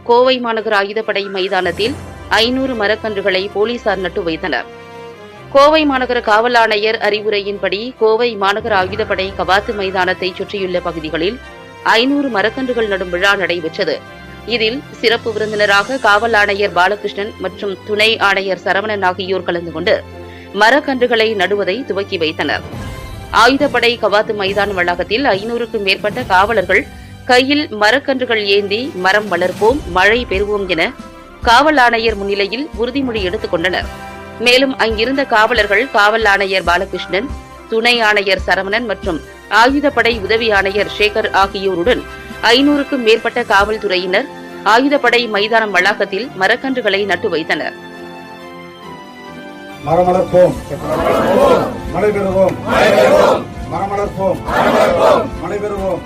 கோவை மாநகர ஆயுதப்படை மைதானத்தில் 500 மரக்கன்றுகளை போலீசார் நட்டு வைத்தனர். கோவை மாநகர காவல் ஆணையர் அறிவுரையின்படி கோவை மாநகர ஆயுதப்படை கவாத்து மைதானத்தை சுற்றியுள்ள பகுதிகளில் 500 மரக்கன்றுகள் நடும் விழா நடைபெற்றது. இதில் சிறப்பு விருந்தினராக காவல் ஆணையர் பாலகிருஷ்ணன் மற்றும் துணை ஆணையர் சரவணன் ஆகியோர் கலந்து கொண்டு மரக்கன்றுகளை நடுவதை துவக்கி வைத்தனர். ஆயுதப்படை கவாத்து மைதான வளாகத்தில் 500க்கும் மேற்பட்ட காவலர்கள் கையில் மரக்கன்றுகள் ஏந்தி மரம் வளர்ப்போம், மழை பெறுவோம் என காவல் ஆணையர் முன்னிலையில் உறுதிமொழி எடுத்துக் கொண்டனர். மேலும் அங்கிருந்த காவலர்கள் காவல் ஆணையர் பாலகிருஷ்ணன், துணை ஆணையர் சரவணன் மற்றும் ஆயுதப்படை உதவி ஆணையர் சேகர் ஆகியோருடன் 500க்கும் மேற்பட்ட காவல்துறையினர் ஆயுதப்படை மைதானம் வளாகத்தில் மரக்கன்றுகளை நட்டு வைத்தனர். மரமளர்ப்போம், மழை பெறுவோம், மரமளர்ப்போம், மழை பெறுவோம்.